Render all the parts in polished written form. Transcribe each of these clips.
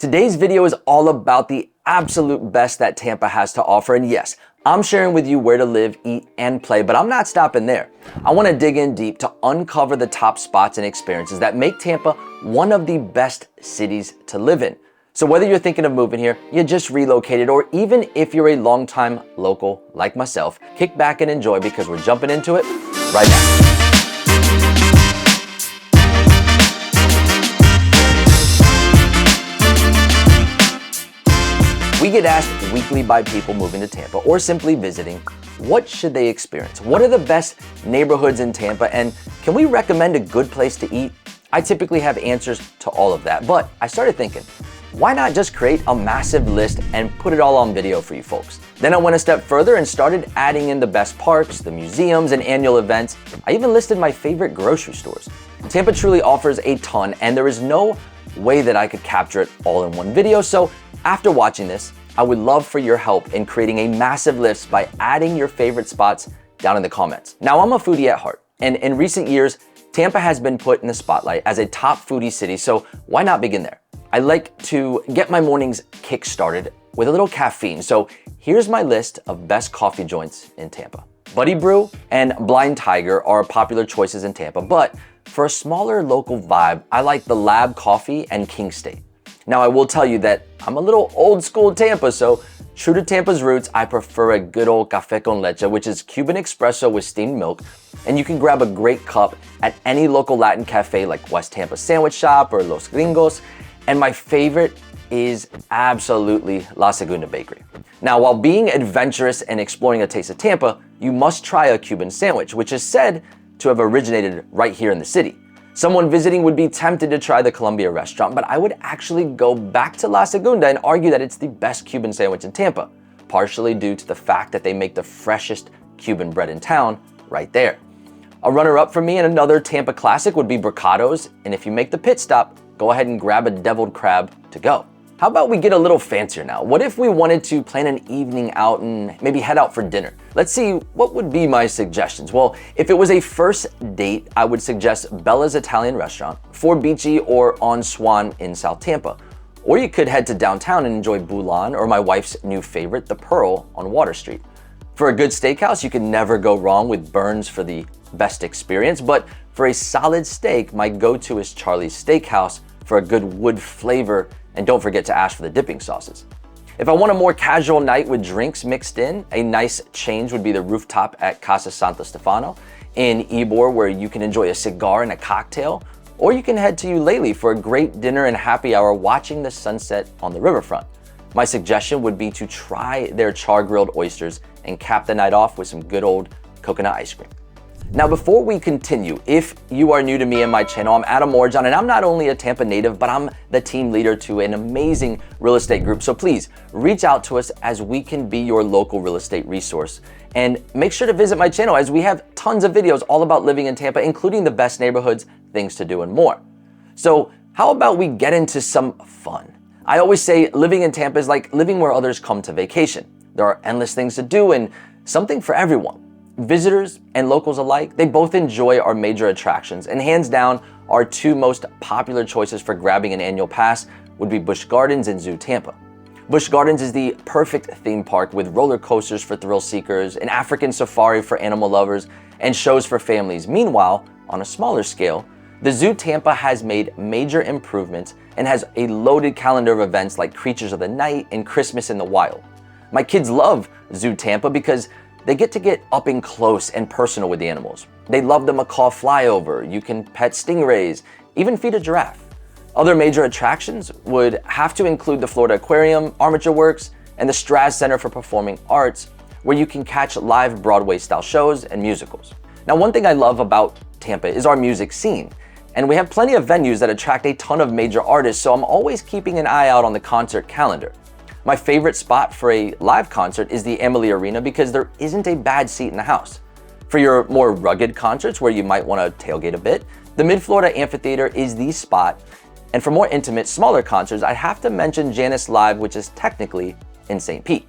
Today's video is all about the absolute best that Tampa has to offer, and yes, I'm sharing with you where to live, eat, and play, but I'm not stopping there. I want to dig in deep to uncover the top spots and experiences that make Tampa one of the best cities to live in. So whether you're thinking of moving here, you just relocated, or even if you're a longtime local like myself, kick back and enjoy because we're jumping into it right now. We get asked weekly by people moving to Tampa or simply visiting, what should they experience? What are the best neighborhoods in Tampa, and can we recommend a good place to eat? I typically have answers to all of that, but I started thinking, why not just create a massive list and put it all on video for you folks? Then I went a step further and started adding in the best parks, the museums, and annual events. I even listed my favorite grocery stores. Tampa truly offers a ton, and there is no way that I could capture it all in one video. So after watching this, I would love for your help in creating a massive list by adding your favorite spots down in the comments. Now, I'm a foodie at heart, and in recent years, Tampa has been put in the spotlight as a top foodie city, so why not begin there? I like to get my mornings kick-started with a little caffeine, so here's my list of best coffee joints in Tampa. Buddy Brew and Blind Tiger are popular choices in Tampa, but for a smaller local vibe, I like the Lab Coffee and King State. Now, I will tell you that I'm a little old school Tampa, so true to Tampa's roots, I prefer a good old café con leche, which is Cuban espresso with steamed milk, and you can grab a great cup at any local Latin cafe like West Tampa Sandwich Shop or Los Gringos, and my favorite is absolutely La Segunda Bakery. Now, while being adventurous and exploring a taste of Tampa, you must try a Cuban sandwich, which is said to have originated right here in the city. Someone visiting would be tempted to try the Columbia restaurant, but I would actually go back to La Segunda and argue that it's the best Cuban sandwich in Tampa, partially due to the fact that they make the freshest Cuban bread in town right there. A runner-up for me and another Tampa classic would be Bricado's, and if you make the pit stop, go ahead and grab a deviled crab to go. How about we get a little fancier now? What if we wanted to plan an evening out and maybe head out for dinner? Let's see, what would be my suggestions? Well, if it was a first date, I would suggest Bella's Italian Restaurant, Fort Beachy, or On Swan in South Tampa. Or you could head to downtown and enjoy Boulan, or my wife's new favorite, The Pearl on Water Street. For a good steakhouse, you can never go wrong with Burns for the best experience, but for a solid steak, my go-to is Charlie's Steakhouse for a good wood flavor, and don't forget to ask for the dipping sauces. If I want a more casual night with drinks mixed in, a nice change would be the rooftop at Casa Santo Stefano in Ybor, where you can enjoy a cigar and a cocktail, or you can head to Eulalie for a great dinner and happy hour watching the sunset on the riverfront. My suggestion would be to try their char-grilled oysters and cap the night off with some good old coconut ice cream. Now, before we continue, if you are new to me and my channel, I'm Adam Morejon, and I'm not only a Tampa native, but I'm the team leader to an amazing real estate group. So please reach out to us as we can be your local real estate resource. And make sure to visit my channel as we have tons of videos all about living in Tampa, including the best neighborhoods, things to do, and more. So how about we get into some fun? I always say living in Tampa is like living where others come to vacation. There are endless things to do and something for everyone. Visitors and locals alike, they both enjoy our major attractions, and hands down, our two most popular choices for grabbing an annual pass would be Busch Gardens and Zoo Tampa. Busch Gardens is the perfect theme park with roller coasters for thrill seekers, an African safari for animal lovers, and shows for families. Meanwhile, on a smaller scale, the Zoo Tampa has made major improvements and has a loaded calendar of events like Creatures of the Night and Christmas in the Wild. My kids love Zoo Tampa because they get to get up and close and personal with the animals. They love the macaw flyover. You can pet stingrays, even feed a giraffe. Other major attractions would have to include the Florida Aquarium, Armature Works, and the Straz Center for Performing Arts, where you can catch live Broadway-style shows and musicals. Now, one thing I love about Tampa is our music scene, and we have plenty of venues that attract a ton of major artists, so I'm always keeping an eye out on the concert calendar. My favorite spot for a live concert is the Amalie Arena because there isn't a bad seat in the house. For your more rugged concerts where you might want to tailgate a bit, the Mid-Florida Amphitheater is the spot. And for more intimate, smaller concerts, I have to mention Janice Live, which is technically in St. Pete.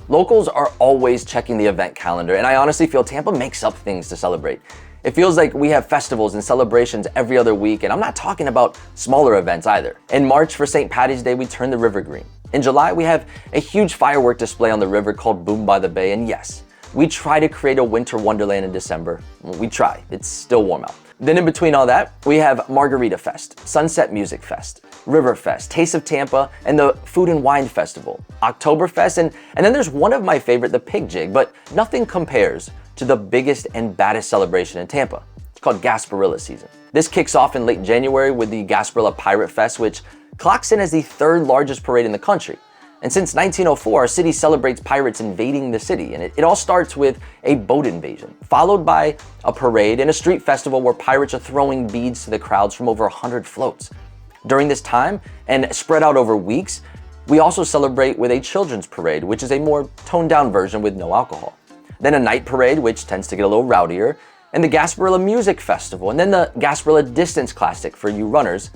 Locals are always checking the event calendar, and I honestly feel Tampa makes up things to celebrate. It feels like we have festivals and celebrations every other week, and I'm not talking about smaller events either. In March for St. Paddy's Day, we turn the river green. In July, we have a huge firework display on the river called Boom by the Bay, and yes, we try to create a winter wonderland in December. We try, it's still warm out. Then in between all that, we have Margarita Fest, Sunset Music Fest, River Fest, Taste of Tampa, and the Food and Wine Festival, Oktoberfest, and then there's one of my favorite, the Pig Jig, but nothing compares to the biggest and baddest celebration in Tampa. It's called Gasparilla season. This kicks off in late January with the Gasparilla Pirate Fest, which clocks in as the third largest parade in the country. And since 1904, our city celebrates pirates invading the city, and it all starts with a boat invasion, followed by a parade and a street festival where pirates are throwing beads to the crowds from over 100 floats. During this time, and spread out over weeks, we also celebrate with a children's parade, which is a more toned down version with no alcohol. Then a night parade, which tends to get a little rowdier, and the Gasparilla Music Festival, and then the Gasparilla Distance Classic for you runners,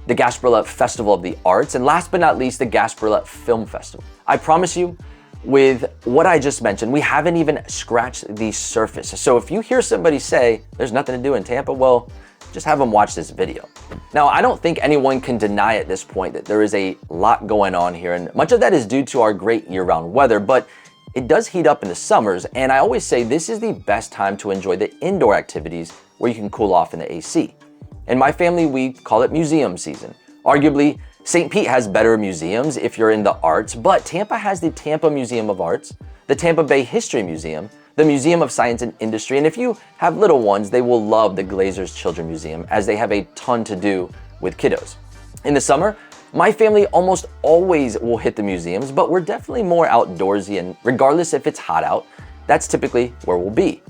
the Gasparilla Festival of the Arts, and last but not least, the Gasparilla Film Festival. I promise you, with what I just mentioned, we haven't even scratched the surface. So if you hear somebody say, there's nothing to do in Tampa, well, just have them watch this video. Now, I don't think anyone can deny at this point that there is a lot going on here, and much of that is due to our great year-round weather, but it does heat up in the summers, and I always say this is the best time to enjoy the indoor activities where you can cool off in the AC. In my family, we call it museum season. Arguably, St. Pete has better museums if you're in the arts, but Tampa has the Tampa Museum of Arts, the Tampa Bay History Museum, the Museum of Science and Industry, and if you have little ones, they will love the Glazer's Children Museum as they have a ton to do with kiddos. In the summer, my family almost always will hit the museums, but we're definitely more outdoorsy, and regardless if it's hot out, that's typically where we'll be.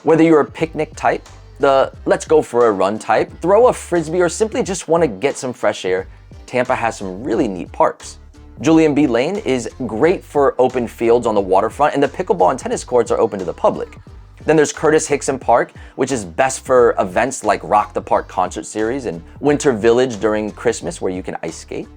Whether you're a picnic type, the let's go for a run type, throw a frisbee, or simply just want to get some fresh air, Tampa has some really neat parks. Julian B. Lane is great for open fields on the waterfront, and the pickleball and tennis courts are open to the public. Then there's Curtis Hickson Park, which is best for events like Rock the Park concert series and Winter Village during Christmas where you can ice skate.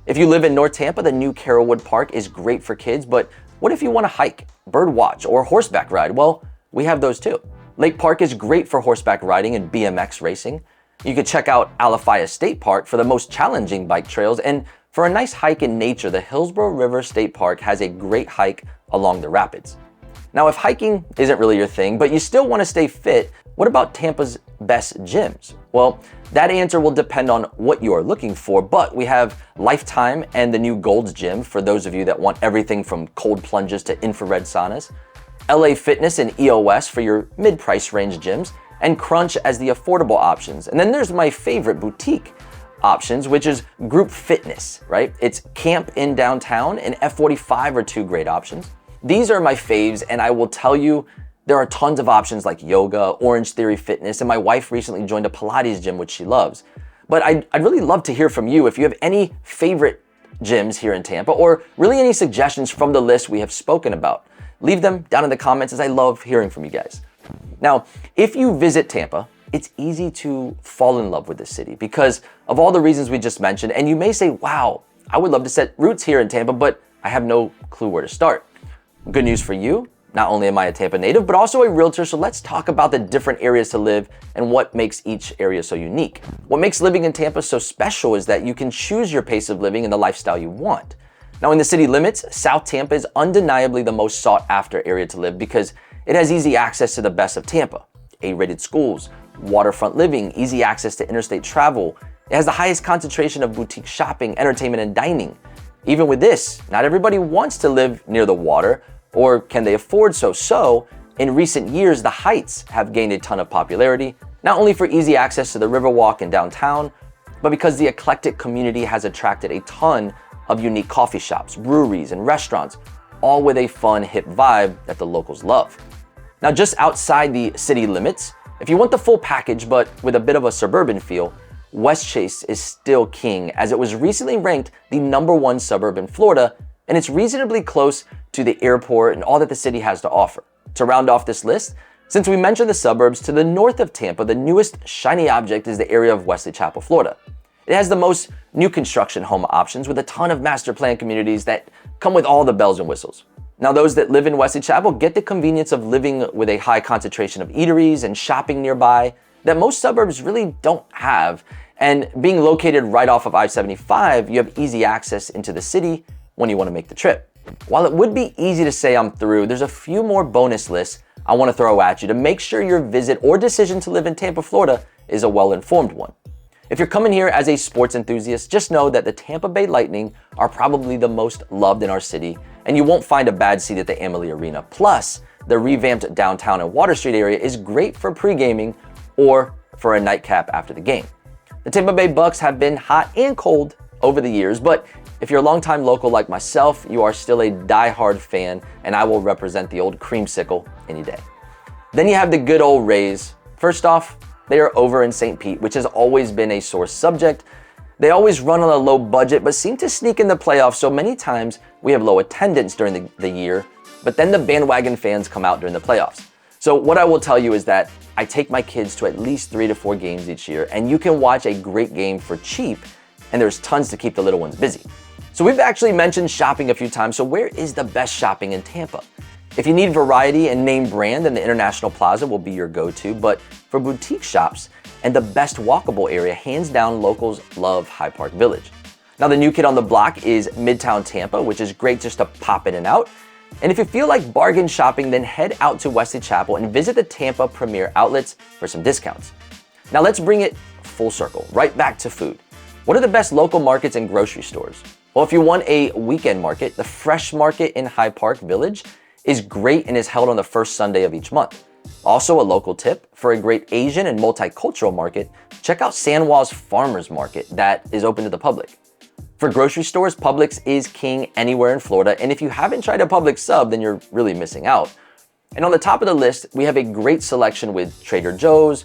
If you live in North Tampa, the new Carrollwood Park is great for kids, but what if you want to hike, bird watch, or horseback ride? Well, we have those too. Lake Park is great for horseback riding and BMX racing. You could check out Alafaya State Park for the most challenging bike trails, and for a nice hike in nature, the Hillsborough River State Park has a great hike along the rapids. Now, if hiking isn't really your thing, but you still want to stay fit, what about Tampa's best gyms? Well, that answer will depend on what you are looking for, but we have Lifetime and the new Gold's Gym for those of you that want everything from cold plunges to infrared saunas, LA Fitness and EOS for your mid-price range gyms, and Crunch as the affordable options. And then there's my favorite boutique options, which is Group Fitness, right? It's Camp in downtown and F45 are two great options. These are my faves, and I will tell you, there are tons of options like yoga, Orange Theory Fitness, and my wife recently joined a Pilates gym, which she loves. But I'd really love to hear from you if you have any favorite gyms here in Tampa, or really any suggestions from the list we have spoken about. Leave them down in the comments, as I love hearing from you guys. Now, if you visit Tampa, it's easy to fall in love with the city because of all the reasons we just mentioned, and you may say, wow, I would love to set roots here in Tampa, but I have no clue where to start. Good news for you, not only am I a Tampa native, but also a realtor, so let's talk about the different areas to live and what makes each area so unique. What makes living in Tampa so special is that you can choose your pace of living and the lifestyle you want. Now, in the city limits, South Tampa is undeniably the most sought after area to live because it has easy access to the best of Tampa. A-rated schools, waterfront living, easy access to interstate travel. It has the highest concentration of boutique shopping, entertainment, and dining. Even with this, not everybody wants to live near the water, or can they afford so? So, in recent years, the Heights have gained a ton of popularity, not only for easy access to the Riverwalk and downtown, but because the eclectic community has attracted a ton of unique coffee shops, breweries, and restaurants, all with a fun, hip vibe that the locals love. Now, just outside the city limits, if you want the full package but with a bit of a suburban feel, Westchase is still king, as it was recently ranked the #1 suburb in Florida, and it's reasonably close to the airport and all that the city has to offer. To round off this list, since we mentioned the suburbs, to the north of Tampa, the newest shiny object is the area of Wesley Chapel, Florida. It has the most new construction home options with a ton of master plan communities that come with all the bells and whistles. Now, those that live in Wesley Chapel get the convenience of living with a high concentration of eateries and shopping nearby that most suburbs really don't have. And being located right off of I-75, you have easy access into the city when you want to make the trip. While it would be easy to say I'm through, there's a few more bonus lists I want to throw at you to make sure your visit or decision to live in Tampa, Florida is a well-informed one. If you're coming here as a sports enthusiast, just know that the Tampa Bay Lightning are probably the most loved in our city, and you won't find a bad seat at the Amalie Arena. Plus, the revamped downtown and Water Street area is great for pre-gaming or for a nightcap after the game. The Tampa Bay Bucks have been hot and cold over the years, but if you're a longtime local like myself, you are still a die-hard fan, and I will represent the old creamsicle any day. Then you have the good old Rays. First off, they are over in St. Pete, which has always been a sore subject. They always run on a low budget, but seem to sneak in the playoffs, so many times we have low attendance during the year, but then the bandwagon fans come out during the playoffs. So what I will tell you is that I take my kids to at least 3 to 4 games each year, and you can watch a great game for cheap, and there's tons to keep the little ones busy. So we've actually mentioned shopping a few times, so where is the best shopping in Tampa? If you need variety and name brand, then the International Plaza will be your go-to, but for boutique shops and the best walkable area, hands down, locals love High Park Village. Now, the new kid on the block is Midtown Tampa, which is great just to pop in and out. And if you feel like bargain shopping, then head out to Wesley Chapel and visit the Tampa Premier Outlets for some discounts. Now let's bring it full circle, right back to food. What are the best local markets and grocery stores? Well, if you want a weekend market, the Fresh Market in High Park Village is great and is held on the first Sunday of each month. Also, a local tip for a great Asian and multicultural market, check out San Juan's Farmers Market that is open to the public. For grocery stores, Publix is king anywhere in Florida, and if you haven't tried a Publix sub, then you're really missing out. And on the top of the list, we have a great selection with Trader Joe's,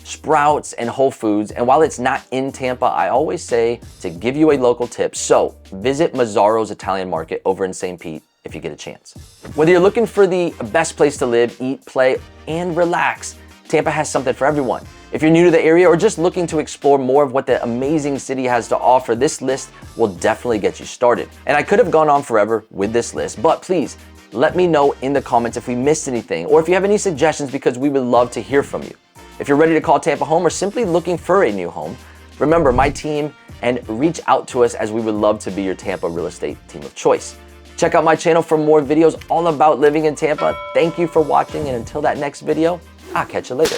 Sprouts, and Whole Foods. And while it's not in Tampa, I always say to give you a local tip. So visit Mazzaro's Italian Market over in St. Pete if you get a chance. Whether you're looking for the best place to live, eat, play, and relax, Tampa has something for everyone. If you're new to the area or just looking to explore more of what the amazing city has to offer, this list will definitely get you started. And I could have gone on forever with this list, but please let me know in the comments if we missed anything or if you have any suggestions, because we would love to hear from you. If you're ready to call Tampa home or simply looking for a new home, remember my team and reach out to us, as we would love to be your Tampa real estate team of choice. Check out my channel for more videos all about living in Tampa. Thank you for watching, and until that next video, I'll catch you later.